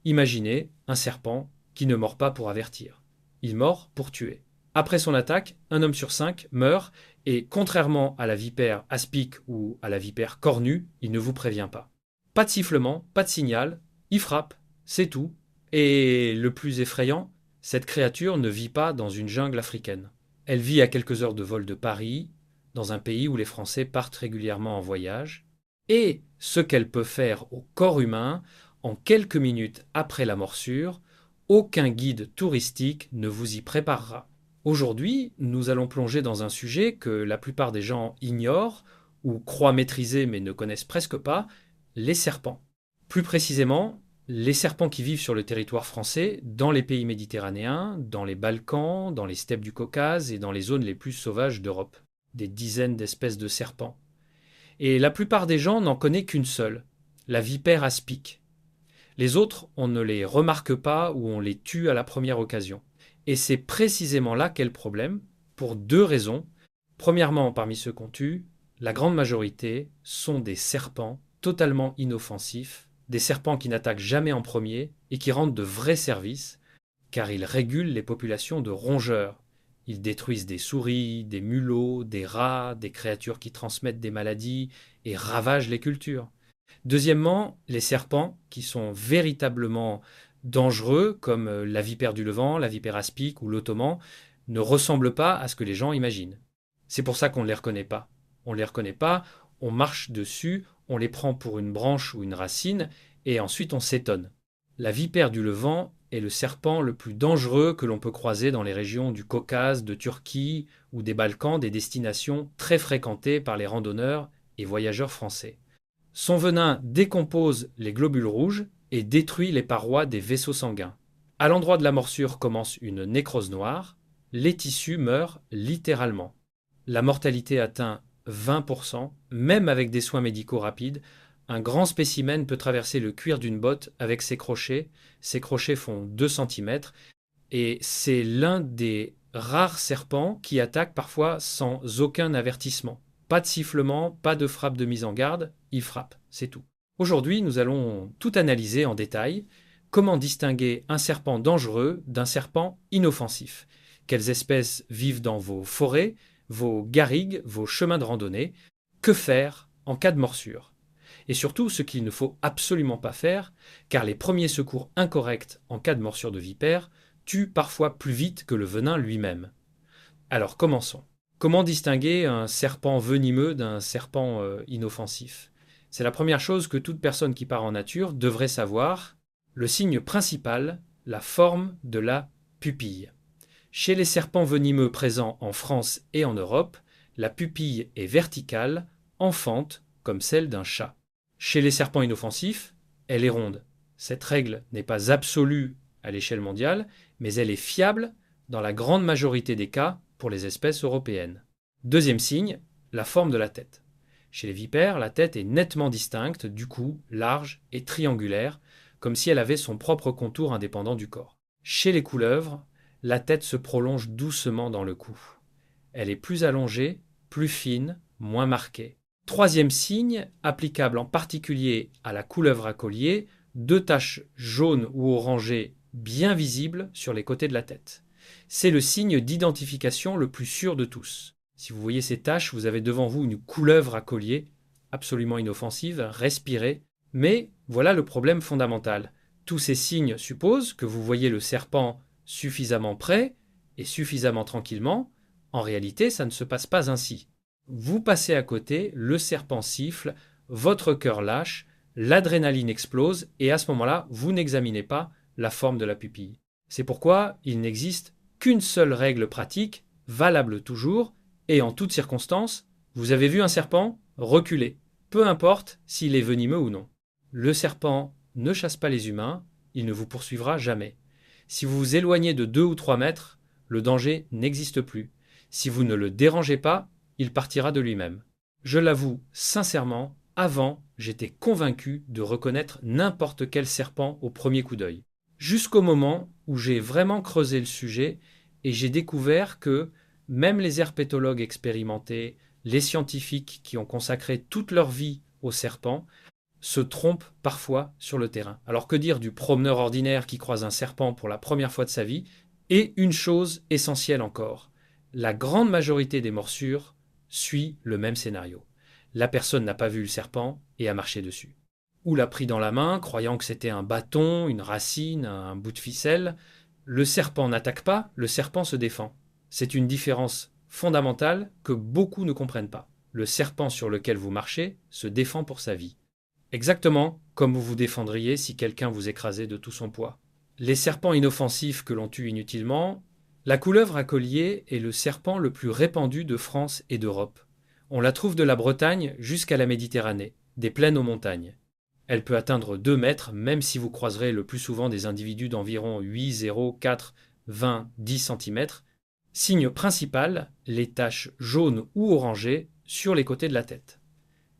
Imaginez un serpent qui ne mord pas pour avertir. Il mord pour tuer. Après son attaque, un homme sur 5 meurt et contrairement à la vipère aspic ou à la vipère cornue, il ne vous prévient pas. Pas de sifflement, pas de signal, il frappe, c'est tout. Et le plus effrayant, cette créature ne vit pas dans une jungle africaine. Elle vit à quelques heures de vol de Paris, dans un pays où les Français partent régulièrement en voyage. Et ce qu'elle peut faire au corps humain, en quelques minutes après la morsure, aucun guide touristique ne vous y préparera. Aujourd'hui, nous allons plonger dans un sujet que la plupart des gens ignorent ou croient maîtriser mais ne connaissent presque pas, les serpents. Plus précisément, les serpents qui vivent sur le territoire français, dans les pays méditerranéens, dans les Balkans, dans les steppes du Caucase et dans les zones les plus sauvages d'Europe. Des dizaines d'espèces de serpents. Et la plupart des gens n'en connaissent qu'une seule, la vipère aspic. Les autres, on ne les remarque pas ou on les tue à la première occasion. Et c'est précisément là qu'est le problème, pour deux raisons. Premièrement, parmi ceux qu'on tue, la grande majorité sont des serpents totalement inoffensifs, des serpents qui n'attaquent jamais en premier et qui rendent de vrais services, car ils régulent les populations de rongeurs. Ils détruisent des souris, des mulots, des rats, des créatures qui transmettent des maladies et ravagent les cultures. Deuxièmement, les serpents, qui sont véritablement dangereux, comme la vipère du Levant, la vipère aspic ou l'ottoman, ne ressemblent pas à ce que les gens imaginent. C'est pour ça qu'on ne les reconnaît pas. On ne les reconnaît pas, on marche dessus, on les prend pour une branche ou une racine, et ensuite on s'étonne. La vipère du Levant est le serpent le plus dangereux que l'on peut croiser dans les régions du Caucase, de Turquie ou des Balkans, des destinations très fréquentées par les randonneurs et voyageurs français. Son venin décompose les globules rouges et détruit les parois des vaisseaux sanguins. À l'endroit de la morsure commence une nécrose noire, les tissus meurent littéralement. La mortalité atteint 20%, même avec des soins médicaux rapides. Un grand spécimen peut traverser le cuir d'une botte avec ses crochets. Ces crochets font 2 cm et c'est l'un des rares serpents qui attaque parfois sans aucun avertissement. Pas de sifflement, pas de frappe de mise en garde, il frappe, c'est tout. Aujourd'hui, nous allons tout analyser en détail. Comment distinguer un serpent dangereux d'un serpent inoffensif? Quelles espèces vivent dans vos forêts, vos garrigues, vos chemins de randonnée? Que faire en cas de morsure? Et surtout, ce qu'il ne faut absolument pas faire, car les premiers secours incorrects en cas de morsure de vipère tuent parfois plus vite que le venin lui-même. Alors commençons. Comment distinguer un serpent venimeux d'un serpent inoffensif? C'est la première chose que toute personne qui part en nature devrait savoir. Le signe principal, la forme de la pupille. Chez les serpents venimeux présents en France et en Europe, la pupille est verticale, enfante, comme celle d'un chat. Chez les serpents inoffensifs, elle est ronde. Cette règle n'est pas absolue à l'échelle mondiale, mais elle est fiable dans la grande majorité des cas pour les espèces européennes. Deuxième signe, la forme de la tête. Chez les vipères, la tête est nettement distincte, du cou, large et triangulaire, comme si elle avait son propre contour indépendant du corps. Chez les couleuvres, la tête se prolonge doucement dans le cou. Elle est plus allongée, plus fine, moins marquée. Troisième signe, applicable en particulier à la couleuvre à collier, 2 taches jaunes ou orangées bien visibles sur les côtés de la tête. C'est le signe d'identification le plus sûr de tous. Si vous voyez ces taches, vous avez devant vous une couleuvre à collier, absolument inoffensive, respirez. Mais voilà le problème fondamental. Tous ces signes supposent que vous voyez le serpent suffisamment près et suffisamment tranquillement. En réalité, ça ne se passe pas ainsi. Vous passez à côté, le serpent siffle, votre cœur lâche, l'adrénaline explose et à ce moment-là, vous n'examinez pas la forme de la pupille. C'est pourquoi il n'existe qu'une seule règle pratique, valable toujours, et en toutes circonstances, vous avez vu un serpent? Reculez, peu importe s'il est venimeux ou non. Le serpent ne chasse pas les humains, il ne vous poursuivra jamais. Si vous vous éloignez de 2 ou 3 mètres, le danger n'existe plus. Si vous ne le dérangez pas, il partira de lui-même. Je l'avoue sincèrement, avant, j'étais convaincu de reconnaître n'importe quel serpent au premier coup d'œil. Jusqu'au moment où j'ai vraiment creusé le sujet et j'ai découvert que même les herpétologues expérimentés, les scientifiques qui ont consacré toute leur vie aux serpents, se trompent parfois sur le terrain. Alors que dire du promeneur ordinaire qui croise un serpent pour la première fois de sa vie? Et une chose essentielle encore, la grande majorité des morsures suit le même scénario. La personne n'a pas vu le serpent et a marché dessus. Ou l'a pris dans la main, croyant que c'était un bâton, une racine, un bout de ficelle. Le serpent n'attaque pas, le serpent se défend. C'est une différence fondamentale que beaucoup ne comprennent pas. Le serpent sur lequel vous marchez se défend pour sa vie. Exactement comme vous vous défendriez si quelqu'un vous écrasait de tout son poids. Les serpents inoffensifs que l'on tue inutilement, la couleuvre à collier est le serpent le plus répandu de France et d'Europe. On la trouve de la Bretagne jusqu'à la Méditerranée, des plaines aux montagnes. Elle peut atteindre 2 mètres, même si vous croiserez le plus souvent des individus d'environ 8, 0, 4, 20, 10 cm. Signe principal, les taches jaunes ou orangées sur les côtés de la tête.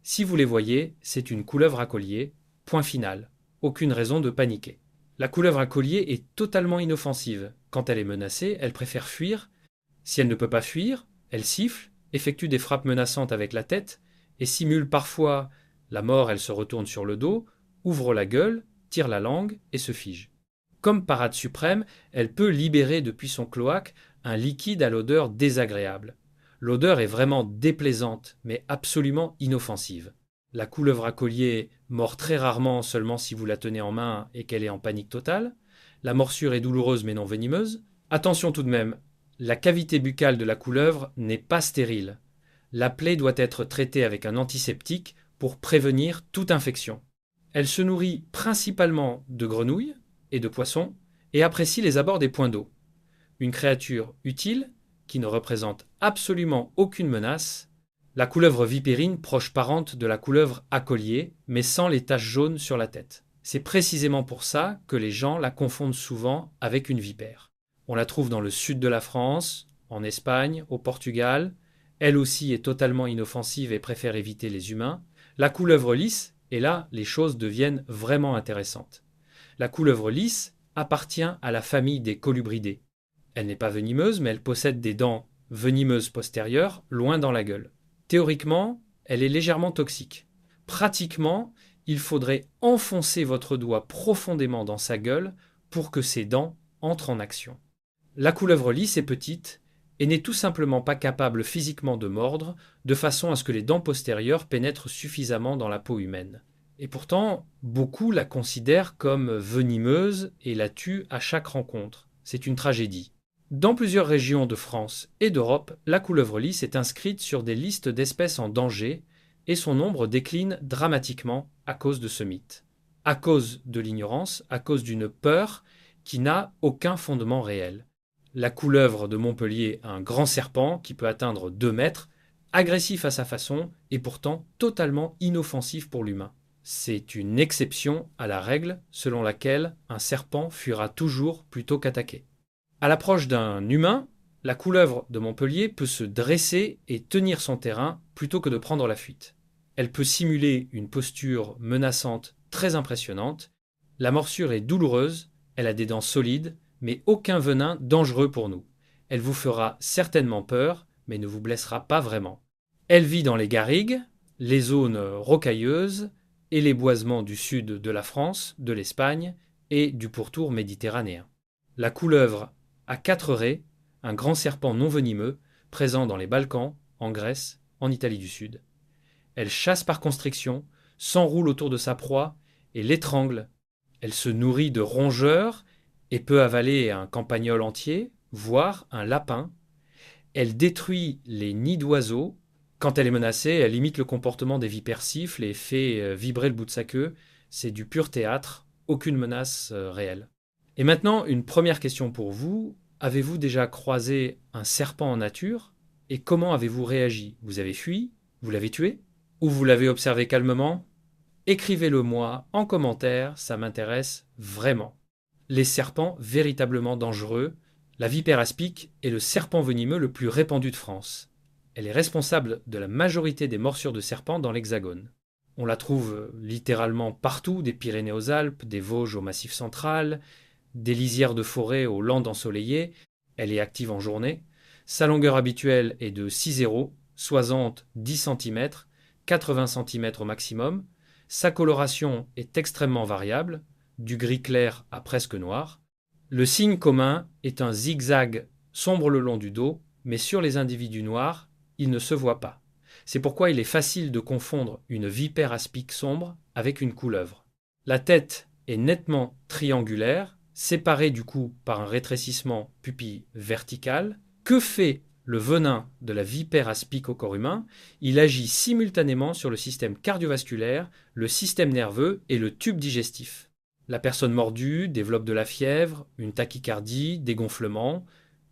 Si vous les voyez, c'est une couleuvre à collier, point final. Aucune raison de paniquer. La couleuvre à collier est totalement inoffensive. Quand elle est menacée, elle préfère fuir. Si elle ne peut pas fuir, elle siffle, effectue des frappes menaçantes avec la tête et simule parfois la mort. Elle se retourne sur le dos, ouvre la gueule, tire la langue et se fige. Comme parade suprême, elle peut libérer depuis son cloaque un liquide à l'odeur désagréable. L'odeur est vraiment déplaisante, mais absolument inoffensive. La couleuvre à collier mord très rarement, seulement si vous la tenez en main et qu'elle est en panique totale. La morsure est douloureuse mais non venimeuse. Attention tout de même, la cavité buccale de la couleuvre n'est pas stérile. La plaie doit être traitée avec un antiseptique pour prévenir toute infection. Elle se nourrit principalement de grenouilles et de poissons et apprécie les abords des points d'eau. Une créature utile qui ne représente absolument aucune menace, la couleuvre vipérine proche parente de la couleuvre à collier, mais sans les taches jaunes sur la tête. C'est précisément pour ça que les gens la confondent souvent avec une vipère. On la trouve dans le sud de la France, en Espagne, au Portugal. Elle aussi est totalement inoffensive et préfère éviter les humains. La couleuvre lisse, et là, les choses deviennent vraiment intéressantes. La couleuvre lisse appartient à la famille des colubridés. Elle n'est pas venimeuse, mais elle possède des dents venimeuses postérieures, loin dans la gueule. Théoriquement, elle est légèrement toxique. Pratiquement, il faudrait enfoncer votre doigt profondément dans sa gueule pour que ses dents entrent en action. La couleuvre lisse est petite et n'est tout simplement pas capable physiquement de mordre, de façon à ce que les dents postérieures pénètrent suffisamment dans la peau humaine. Et pourtant, beaucoup la considèrent comme venimeuse et la tuent à chaque rencontre. C'est une tragédie. Dans plusieurs régions de France et d'Europe, la couleuvre lisse est inscrite sur des listes d'espèces en danger et son nombre décline dramatiquement à cause de ce mythe. À cause de l'ignorance, à cause d'une peur qui n'a aucun fondement réel. La couleuvre de Montpellier a un grand serpent qui peut atteindre 2 mètres, agressif à sa façon et pourtant totalement inoffensif pour l'humain. C'est une exception à la règle selon laquelle un serpent fuira toujours plutôt qu'attaquer. À l'approche d'un humain, la couleuvre de Montpellier peut se dresser et tenir son terrain plutôt que de prendre la fuite. Elle peut simuler une posture menaçante très impressionnante. La morsure est douloureuse, elle a des dents solides, mais aucun venin dangereux pour nous. Elle vous fera certainement peur, mais ne vous blessera pas vraiment. Elle vit dans les garrigues, les zones rocailleuses et les boisements du sud de la France, de l'Espagne et du pourtour méditerranéen. La couleuvre à 4 raies, un grand serpent non venimeux, présent dans les Balkans, en Grèce, en Italie du Sud. Elle chasse par constriction, s'enroule autour de sa proie et l'étrangle. Elle se nourrit de rongeurs et peut avaler un campagnol entier, voire un lapin. Elle détruit les nids d'oiseaux. Quand elle est menacée, elle imite le comportement des vipères siffles et fait vibrer le bout de sa queue. C'est du pur théâtre, aucune menace réelle. Et maintenant, une première question pour vous. Avez-vous déjà croisé un serpent en nature? Et comment avez-vous réagi? Vous avez fui? Vous l'avez tué? Ou vous l'avez observé calmement? Écrivez-le moi en commentaire, ça m'intéresse vraiment. Les serpents véritablement dangereux. La vipère aspic est le serpent venimeux le plus répandu de France. Elle est responsable de la majorité des morsures de serpents dans l'Hexagone. On la trouve littéralement partout, des Pyrénées aux Alpes, des Vosges au Massif central, des lisières de forêt aux landes ensoleillées. Elle est active en journée. Sa longueur habituelle est de 6,0, 60 10 cm, 80 cm au maximum. Sa coloration est extrêmement variable, du gris clair à presque noir. Le signe commun est un zigzag sombre le long du dos, mais sur les individus noirs, il ne se voit pas. C'est pourquoi il est facile de confondre une vipère aspic sombre avec une couleuvre. La tête est nettement triangulaire, séparée du cou par un rétrécissement pupille vertical. Que fait le venin de la vipère aspic au corps humain? Il agit simultanément sur le système cardiovasculaire, le système nerveux et le tube digestif. La personne mordue développe de la fièvre, une tachycardie, des gonflements.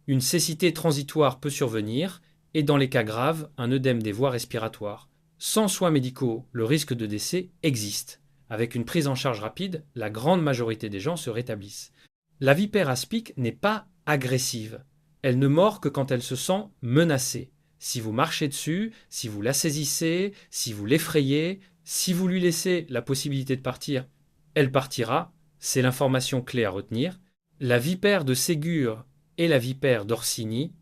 Une cécité transitoire peut survenir et dans les cas graves, un œdème des voies respiratoires. Sans soins médicaux, le risque de décès existe. Avec une prise en charge rapide, la grande majorité des gens se rétablissent. La vipère aspic n'est pas agressive. Elle ne mord que quand elle se sent menacée. Si vous marchez dessus, si vous la saisissez, si vous l'effrayez, si vous lui laissez la possibilité de partir, elle partira. C'est l'information clé à retenir. La vipère de Ségur et la vipère d'Orsini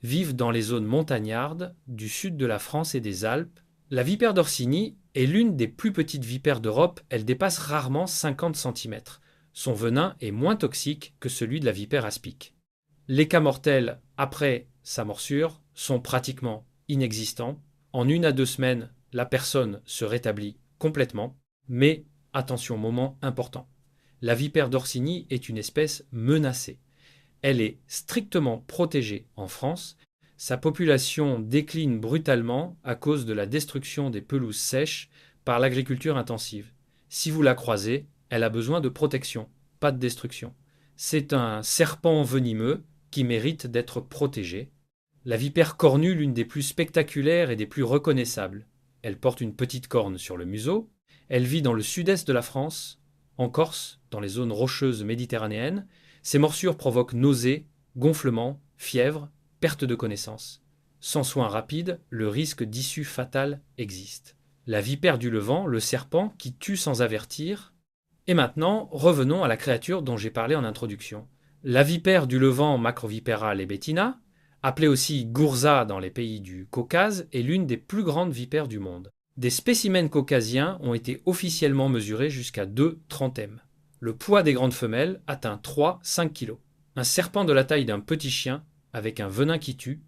vivent dans les zones montagnardes du sud de la France et des Alpes. La vipère d'Orsini est l'une des plus petites vipères d'Europe, elle dépasse rarement 50 cm. Son venin est moins toxique que celui de la vipère aspic. Les cas mortels après sa morsure sont pratiquement inexistants. En 1 à 2 semaines, la personne se rétablit complètement, mais attention, moment important. La vipère d'Orsini est une espèce menacée. Elle est strictement protégée en France. Sa population décline brutalement à cause de la destruction des pelouses sèches par l'agriculture intensive. Si vous la croisez, elle a besoin de protection, pas de destruction. C'est un serpent venimeux qui mérite d'être protégé. La vipère cornue, l'une des plus spectaculaires et des plus reconnaissables. Elle porte une petite corne sur le museau. Elle vit dans le sud-est de la France, en Corse, dans les zones rocheuses méditerranéennes. Ces morsures provoquent nausées, gonflements, fièvre, perte de connaissance. Sans soins rapides, le risque d'issue fatale existe. La vipère du Levant, le serpent qui tue sans avertir. Et maintenant, revenons à la créature dont j'ai parlé en introduction. La vipère du Levant Macrovipera lebetina, appelée aussi gourza dans les pays du Caucase, est l'une des plus grandes vipères du monde. Des spécimens caucasiens ont été officiellement mesurés jusqu'à 2 trentèmes. Le poids des grandes femelles atteint 3-5 kg. Un serpent de la taille d'un petit chien, avec un venin qui tue.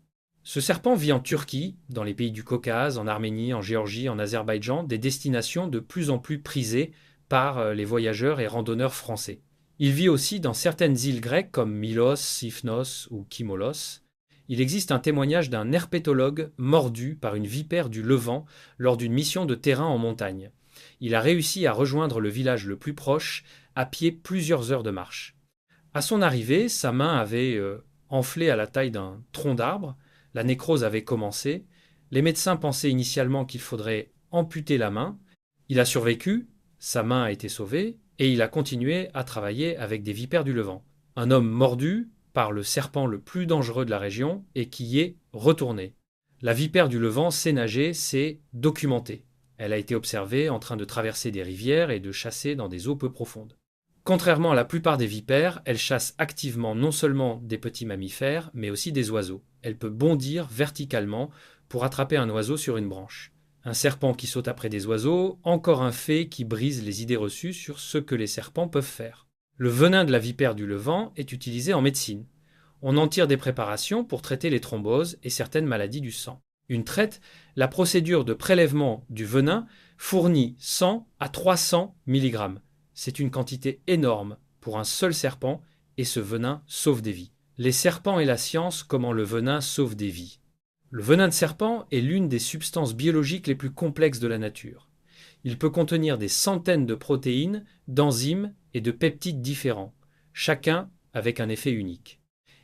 Ce serpent vit en Turquie, dans les pays du Caucase, en Arménie, en Géorgie, en Azerbaïdjan, des destinations de plus en plus prisées par les voyageurs et randonneurs français. Il vit aussi dans certaines îles grecques comme Milos, Sifnos ou Kimolos. Il existe un témoignage d'un herpétologue mordu par une vipère du Levant lors d'une mission de terrain en montagne. Il a réussi à rejoindre le village le plus proche à pied plusieurs heures de marche. À son arrivée, sa main avait enflé à la taille d'un tronc d'arbre, la nécrose avait commencé, les médecins pensaient initialement qu'il faudrait amputer la main. Il a survécu, sa main a été sauvée, et il a continué à travailler avec des vipères du Levant. Un homme mordu par le serpent le plus dangereux de la région et qui y est retourné. La vipère du Levant sait nager, c'est documenté. Elle a été observée en train de traverser des rivières et de chasser dans des eaux peu profondes. Contrairement à la plupart des vipères, elle chasse activement non seulement des petits mammifères, mais aussi des oiseaux. Elle peut bondir verticalement pour attraper un oiseau sur une branche. Un serpent qui saute après des oiseaux, encore un fait qui brise les idées reçues sur ce que les serpents peuvent faire. Le venin de la vipère du Levant est utilisé en médecine. On en tire des préparations pour traiter les thromboses et certaines maladies du sang. Une traite, la procédure de prélèvement du venin fournit 100 à 300 mg. C'est une quantité énorme pour un seul serpent et ce venin sauve des vies. Les serpents et la science, comment le venin sauve des vies. Le venin de serpent est l'une des substances biologiques les plus complexes de la nature. Il peut contenir des centaines de protéines, d'enzymes et de peptides différents, chacun avec un effet unique.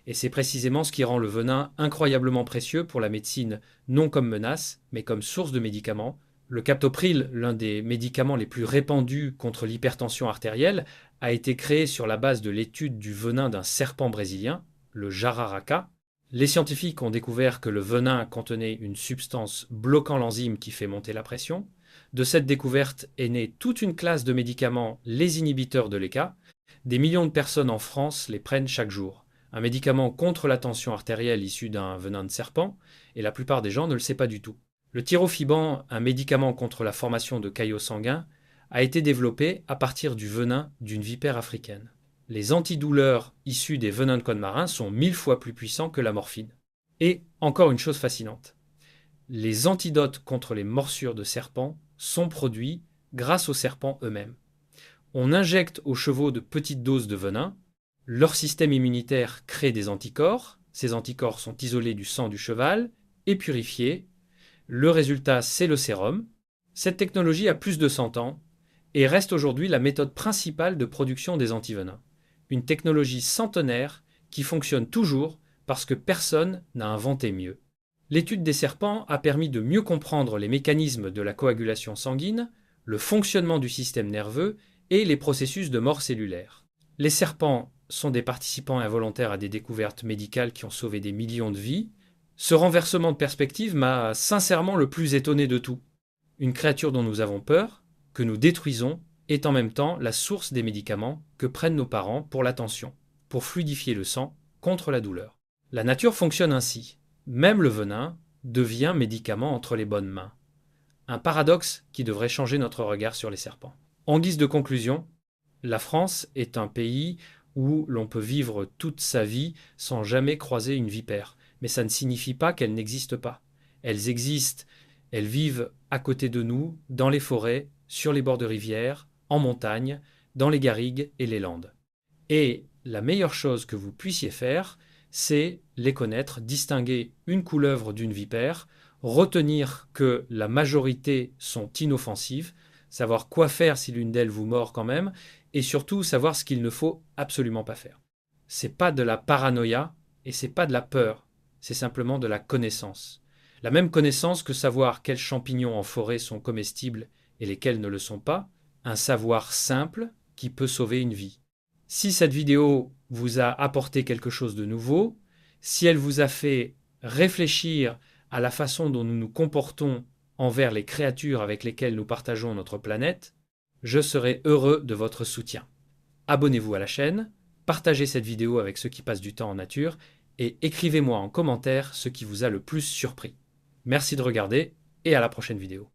Et c'est précisément ce qui rend le venin incroyablement précieux pour la médecine, non comme menace, mais comme source de médicaments. Le captopril, l'un des médicaments les plus répandus contre l'hypertension artérielle, a été créé sur la base de l'étude du venin d'un serpent brésilien, le jararaca. Les scientifiques ont découvert que le venin contenait une substance bloquant l'enzyme qui fait monter la pression. De cette découverte est née toute une classe de médicaments, les inhibiteurs de l'ECA. Des millions de personnes en France les prennent chaque jour. Un médicament contre la tension artérielle issu d'un venin de serpent, et la plupart des gens ne le savent pas du tout. Le tirofiban, un médicament contre la formation de caillots sanguins, a été développé à partir du venin d'une vipère africaine. Les antidouleurs issus des venins de code marin sont 1000 fois plus puissants que la morphine. Et encore une chose fascinante, les antidotes contre les morsures de serpents sont produits grâce aux serpents eux-mêmes. On injecte aux chevaux de petites doses de venin, leur système immunitaire crée des anticorps, ces anticorps sont isolés du sang du cheval et purifiés. Le résultat, c'est le sérum. Cette technologie a plus de 100 ans et reste aujourd'hui la méthode principale de production des antivenins. Une technologie centenaire qui fonctionne toujours parce que personne n'a inventé mieux. L'étude des serpents a permis de mieux comprendre les mécanismes de la coagulation sanguine, le fonctionnement du système nerveux et les processus de mort cellulaire. Les serpents sont des participants involontaires à des découvertes médicales qui ont sauvé des millions de vies. Ce renversement de perspective m'a sincèrement le plus étonné de tout. Une créature dont nous avons peur, que nous détruisons, est en même temps la source des médicaments que prennent nos parents pour la tension, pour fluidifier le sang contre la douleur. La nature fonctionne ainsi. Même le venin devient médicament entre les bonnes mains. Un paradoxe qui devrait changer notre regard sur les serpents. En guise de conclusion, la France est un pays où l'on peut vivre toute sa vie sans jamais croiser une vipère. Mais ça ne signifie pas qu'elles n'existent pas. Elles existent, elles vivent à côté de nous, dans les forêts, sur les bords de rivières, en montagne, dans les garrigues et les landes. Et la meilleure chose que vous puissiez faire, c'est les connaître, distinguer une couleuvre d'une vipère, retenir que la majorité sont inoffensives, savoir quoi faire si l'une d'elles vous mord quand même, et surtout savoir ce qu'il ne faut absolument pas faire. C'est pas de la paranoïa et c'est pas de la peur, c'est simplement de la connaissance. La même connaissance que savoir quels champignons en forêt sont comestibles et lesquels ne le sont pas, un savoir simple qui peut sauver une vie. Si cette vidéo vous a apporté quelque chose de nouveau, si elle vous a fait réfléchir à la façon dont nous nous comportons envers les créatures avec lesquelles nous partageons notre planète, je serai heureux de votre soutien. Abonnez-vous à la chaîne, partagez cette vidéo avec ceux qui passent du temps en nature et écrivez-moi en commentaire ce qui vous a le plus surpris. Merci de regarder et à la prochaine vidéo.